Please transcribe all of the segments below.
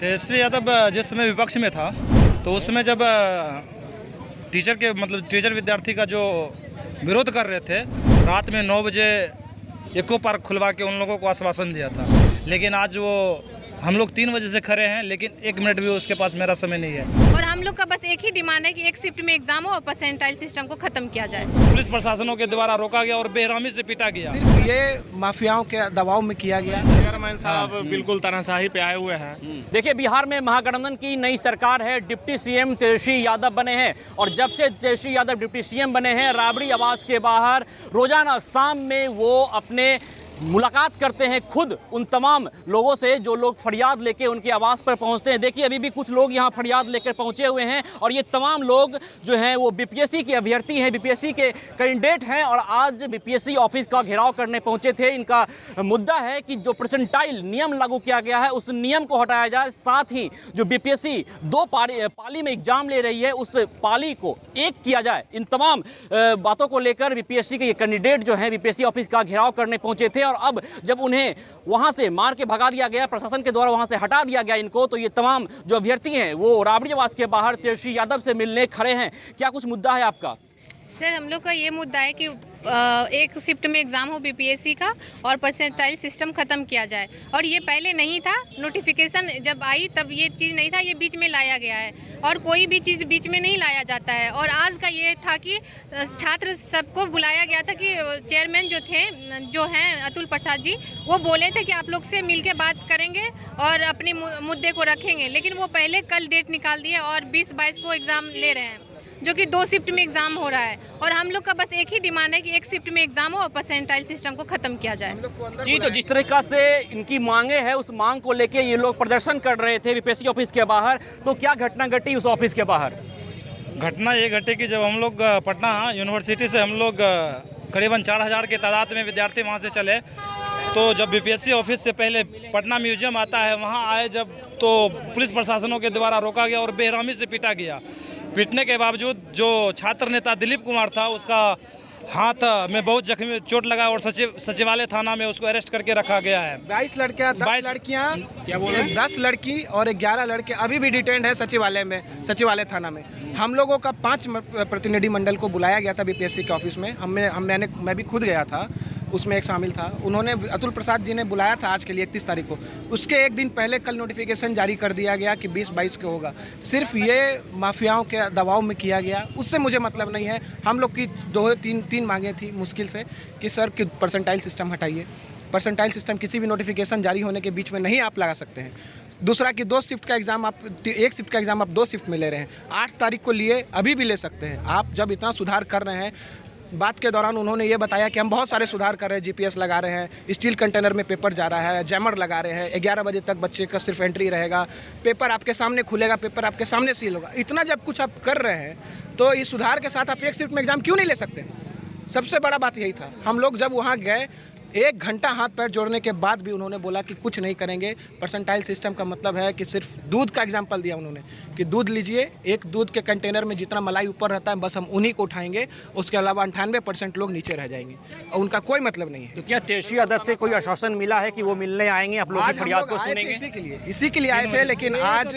तेजस्वी यादव जिस समय विपक्ष में था तो उस समय जब टीचर विद्यार्थी का जो विरोध कर रहे थे, रात में 9 बजे इको पार्क खुलवा के उन लोगों को आश्वासन दिया था। लेकिन आज वो हम लोग 3 बजे से खड़े हैं, लेकिन 1 मिनट भी उसके पास मेरा समय नहीं है। और हम लोग का बस एक ही डिमांड है कि एक शिफ्ट में एग्जाम हो और परसेंटाइल सिस्टम को खत्म किया जाए। पुलिस प्रशासनों के द्वारा रोका गया और बेरहमी से पीटा गया। सिर्फ ये माफियाओं के दबाव में किया गया। चेयरमैन साहब बिल्कुल तानाशाही पे आए हुए हैं। देखिए, बिहार में महागठबंधन की नई सरकार है, डिप्टी सीएम तेजस्वी यादव बने हैं और जब से तेजस्वी यादव डिप्टी सीएम बने हैं, राबड़ी आवास के बाहर रोजाना शाम में वो अपने मुलाकात करते हैं खुद उन तमाम लोगों से जो लोग फरियाद लेके उनके आवास पर पहुंचते हैं। देखिए, अभी भी कुछ लोग यहां फरियाद लेकर पहुंचे हुए हैं और ये तमाम लोग जो हैं वो बीपीएससी के अभ्यर्थी हैं, बीपीएससी के कैंडिडेट हैं और आज बीपीएससी ऑफिस का घेराव करने पहुंचे थे। इनका मुद्दा है कि जो परसेंटाइल नियम लागू किया गया है उस नियम को हटाया जाए, साथ ही जो बीपीएससी 2 पाली में एग्जाम ले रही है उस पाली को एक किया जाए। इन तमाम बातों को लेकर बीपीएससी के ये कैंडिडेट जो हैं बीपीएससी ऑफिस का घेराव करने पहुंचे थे और अब जब उन्हें वहां से मार के भगा दिया गया, प्रशासन के द्वारा वहां से हटा दिया गया इनको, तो ये तमाम जो अभ्यर्थी हैं वो राबड़ी आवास के बाहर तेजस्वी यादव से मिलने खड़े हैं। क्या कुछ मुद्दा है आपका? सर, हम लोग का ये मुद्दा है कि एक शिफ्ट में एग्जाम हो बीपीएससी का और परसेंटाइल सिस्टम खत्म किया जाए। और ये पहले नहीं था, नोटिफिकेशन जब आई तब ये चीज़ नहीं था, ये बीच में लाया गया है और कोई भी चीज़ बीच में नहीं लाया जाता है। और आज का ये था कि छात्र सबको बुलाया गया था कि चेयरमैन जो हैं अतुल प्रसाद जी, वो बोले थे कि आप लोग से मिल के बात करेंगे और अपने मुद्दे को रखेंगे, लेकिन वो पहले कल डेट निकाल दिए और 20-22 को एग्ज़ाम ले रहे हैं, जो कि 2 शिफ्ट में एग्जाम हो रहा है। और हम लोग का बस एक ही डिमांड है कि एक शिफ्ट में एग्जाम हो और परसेंटाइल सिस्टम को खत्म किया जाए। जी, तो जिस तरीका से इनकी मांगे है उस मांग को लेके ये लोग प्रदर्शन कर रहे थे बीपीएससी ऑफिस के बाहर, तो क्या घटना घटी उस ऑफिस के बाहर? घटना ये घटी कि जब हम लोग पटना यूनिवर्सिटी से हम लोग करीबन 4000 के तादाद में विद्यार्थी वहाँ से चले, तो जब बीपीएससी ऑफिस से पहले पटना म्यूजियम आता है वहाँ आए जब, तो पुलिस प्रशासनों के द्वारा रोका गया और बेरहमी से पीटा गया। पीटने के बावजूद जो छात्र नेता दिलीप कुमार था उसका हाथ में बहुत जख्मी चोट लगा और सचिवालय थाना में उसको अरेस्ट करके रखा गया है। 22 लड़कियां, 10 लड़कियां, क्या बोल रहे हैं? 10 लड़की और 11 लड़के अभी भी डिटेन्ड है सचिवालय में, सचिवालय थाना में। हम लोगों का 5 प्रतिनिधि मंडल को बुलाया गया था बीपीएससी के ऑफिस में। मैं भी खुद गया था, उसमें एक शामिल था। उन्होंने अतुल प्रसाद जी ने बुलाया था आज के लिए 31 तारीख को। उसके एक दिन पहले कल नोटिफिकेशन जारी कर दिया गया कि 20-22 को होगा। सिर्फ ये माफियाओं के दबाव में किया गया, उससे मुझे मतलब नहीं है। हम लोग की 2-3 मांगें थी मुश्किल से कि सर कि परसेंटाइल सिस्टम हटाइए। परसेंटाइल सिस्टम किसी भी नोटिफिकेशन जारी होने के बीच में नहीं आप लगा सकते हैं। दूसरा कि 2 शिफ्ट का एग्ज़ाम आप 1 शिफ्ट का एग्ज़ाम आप 2 शिफ्ट में ले रहे हैं। 8 तारीख को लिए, अभी भी ले सकते हैं आप। जब इतना सुधार कर रहे हैं, बात के दौरान उन्होंने ये बताया कि हम बहुत सारे सुधार कर रहे हैं, जीपीएस लगा रहे हैं, स्टील कंटेनर में पेपर जा रहा है, जैमर लगा रहे हैं, 11 बजे तक बच्चे का सिर्फ एंट्री रहेगा, पेपर आपके सामने खुलेगा, पेपर आपके सामने सील होगा। इतना जब कुछ आप कर रहे हैं तो इस सुधार के साथ आप 1 शिफ्ट में एग्ज़ाम क्यों नहीं ले सकते? सबसे बड़ा बात यही था। हम लोग जब वहाँ गए 1 घंटा हाथ पैर जोड़ने के बाद भी उन्होंने बोला कि कुछ नहीं करेंगे। परसेंटाइल सिस्टम का मतलब है कि सिर्फ दूध का एग्जाम्पल दिया उन्होंने कि दूध लीजिए, एक दूध के कंटेनर में जितना मलाई ऊपर रहता है बस हम उन्हीं को उठाएंगे, उसके अलावा 98% लोग नीचे रह जाएंगे और उनका कोई मतलब नहीं है। तो क्या तेजस्वी यादव से कोई आश्वासन मिला है कि वो मिलने आएंगे, आप लोगों की फरियाद को सुनेंगे? इसी के लिए आए थे, लेकिन आज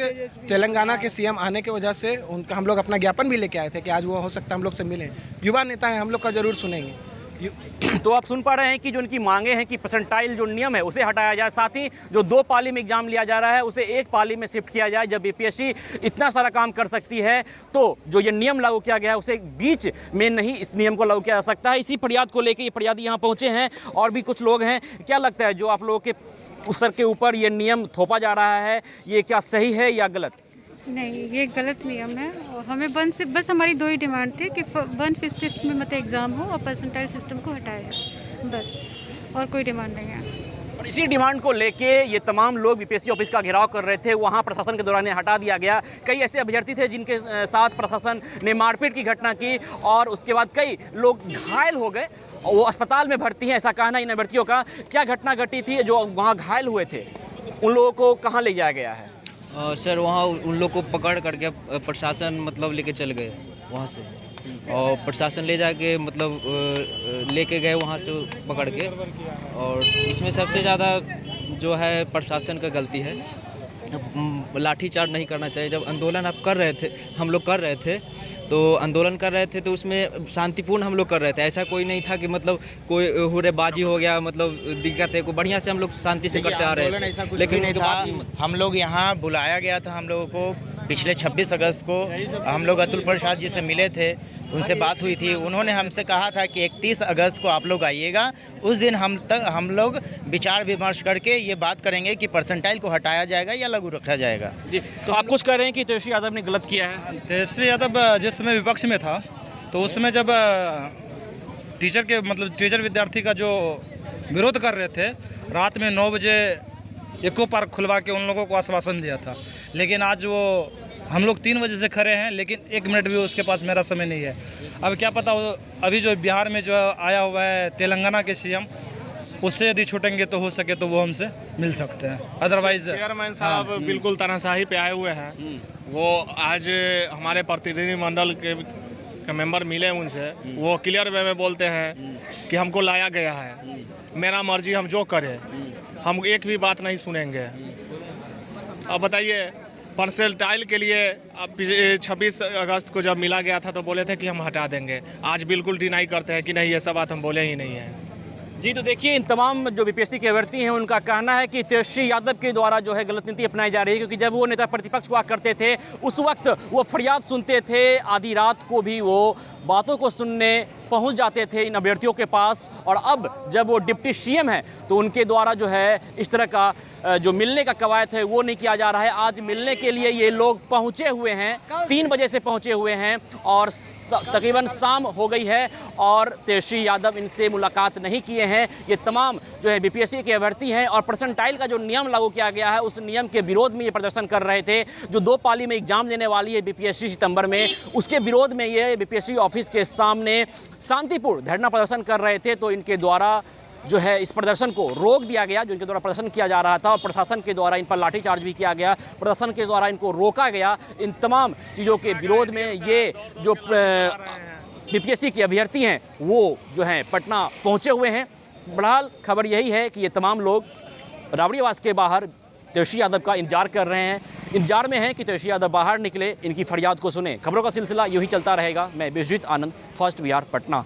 तेलंगाना के सीएम आने की वजह से उनका हम लोग अपना ज्ञापन भी लेके आए थे कि आज वो हो सकता है हम लोग से मिलें। युवा नेता हैं, हम लोग का जरूर सुनेंगे। तो आप सुन पा रहे हैं कि जो उनकी मांगे हैं कि परसेंटाइल जो नियम है उसे हटाया जाए, साथ ही जो 2 पाली में एग्जाम लिया जा रहा है उसे 1 पाली में शिफ्ट किया जाए। जब बीपीएससी इतना सारा काम कर सकती है तो जो ये नियम लागू किया गया है उसे बीच में नहीं इस नियम को लागू किया जा सकता है। इसी फरियाद को लेकर ये फरियादी यहाँ पहुँचे हैं और भी कुछ लोग हैं। क्या लगता है जो आप लोगों के उस सर के ऊपर ये नियम थोपा जा रहा है, ये क्या सही है या गलत? नहीं, ये गलत नियम है और हमें बस हमारी 2 ही डिमांड थी कि 1 शिफ्ट में मतलब एग्ज़ाम हो और परसेंटाइल सिस्टम को हटाया जाए, बस, और कोई डिमांड नहीं है। और इसी डिमांड को लेके ये तमाम लोग बीपीएससी ऑफिस का घेराव कर रहे थे। वहाँ प्रशासन के दौरान हटा दिया गया। कई ऐसे अभ्यर्थी थे जिनके साथ प्रशासन ने मारपीट की घटना की और उसके बाद कई लोग घायल हो गए, वो अस्पताल में भर्ती हैं, ऐसा कहना इन अभ्यर्थियों का। क्या घटना घटी थी जो वहाँ घायल हुए थे, उन लोगों को कहाँ ले जाया गया है? सर वहाँ उन लोग को पकड़ करके प्रशासन मतलब लेके चल गए वहाँ से, और प्रशासन ले जाके मतलब लेके गए वहाँ से पकड़ के। और इसमें सबसे ज़्यादा जो है प्रशासन का गलती है लाठीचार्ज नहीं करना चाहिए। जब आंदोलन आप कर रहे थे, हम लोग कर रहे थे, तो आंदोलन कर रहे थे तो उसमें शांतिपूर्ण हम लोग कर रहे थे। ऐसा कोई नहीं था कि मतलब कोई हुर्रेबाजी हो गया, मतलब दिक्कत है। कोई बढ़िया से हम लोग शांति से करते आ रहे थे। लेकिन उसके बाद हम लोग यहाँ बुलाया गया था, हम लोगों को पिछले 26 अगस्त को हम लोग अतुल प्रसाद जी से मिले थे, उनसे बात हुई थी। उन्होंने हमसे कहा था कि 31 अगस्त को आप लोग आइएगा, उस दिन हम लोग विचार विमर्श करके ये बात करेंगे कि परसेंटाइल को हटाया जाएगा या लागू रखा जाएगा। तो आप कुछ कह रहे हैं कि तेजस्वी यादव ने गलत किया है? तेजस्वी यादव जिस समय विपक्ष में था तो उसमें जब टीचर विद्यार्थी का जो विरोध कर रहे थे, रात में 9 बजे इको पार्क खुलवा के उन लोगों को आश्वासन दिया था। लेकिन आज वो हम लोग 3 बजे से खड़े हैं, लेकिन 1 मिनट भी उसके पास मेरा समय नहीं है। अब क्या पता वो अभी जो बिहार में जो आया हुआ है तेलंगाना के सीएम, उससे यदि छूटेंगे तो हो सके तो वो हमसे मिल सकते हैं, अदरवाइज चेयरमैन साहब बिल्कुल तानाशाही पे आए हुए हैं। वो आज हमारे प्रतिनिधिमंडल के मेंबर मिले उनसे, वो क्लियर वे में बोलते हैं कि हमको लाया गया है, मेरा मर्जी, हम जो करें, हम एक भी बात नहीं सुनेंगे। अब बताइए, परसेंटाइल के लिए अब 26 अगस्त को जब मिला गया था तो बोले थे कि हम हटा देंगे, आज बिल्कुल डिनाई करते हैं कि नहीं, ये सब बात हम बोले ही नहीं है। जी, तो देखिए, इन तमाम जो बीपीएससी के अभ्यर्थी हैं उनका कहना है कि तेजस्वी यादव के द्वारा जो है गलत नीति अपनाई जा रही है, क्योंकि जब वो नेता प्रतिपक्ष हुआ करते थे उस वक्त वो फरियाद सुनते थे, आधी रात को भी वो बातों को सुनने पहुंच जाते थे इन अभ्यर्थियों के पास। और अब जब वो डिप्टी सीएम हैं तो उनके द्वारा जो है इस तरह का जो मिलने का कवायद है वो नहीं किया जा रहा है। आज मिलने के लिए ये लोग पहुंचे हुए हैं, 3 बजे से पहुंचे हुए हैं और तकरीबन शाम हो गई है और तेजस्वी यादव इनसे मुलाकात नहीं किए हैं। ये तमाम जो है बीपीएससी के अभ्यर्थी हैं और परसेंटाइल का जो नियम लागू किया गया है उस नियम के विरोध में ये प्रदर्शन कर रहे थे। जो 2 पाली में एग्जाम देने वाली है बीपीएससी सितंबर में, उसके विरोध में ये बीपीएससी ऑफिस के सामने शांतिपूर्ण धरना प्रदर्शन कर रहे थे। तो इनके द्वारा जो है इस प्रदर्शन को रोक दिया गया, जो इनके द्वारा प्रदर्शन किया जा रहा था, और प्रशासन के द्वारा इन पर लाठीचार्ज भी किया गया, प्रदर्शन के द्वारा इनको रोका गया। इन तमाम चीज़ों के विरोध में ये जो बीपीएससी के अभ्यर्थी हैं वो जो हैं पटना पहुंचे हुए हैं। बहरहाल खबर यही है कि ये तमाम लोग राबड़ी आवास के बाहर तेजस्वी यादव का इंतजार कर रहे हैं, इंतजार में हैं कि तेजस्वी यादव बाहर निकले, इनकी फरियाद को सुने। खबरों का सिलसिला यूँ ही चलता रहेगा। मैं बिजजीत आनंद, फर्स्ट बिहार, पटना।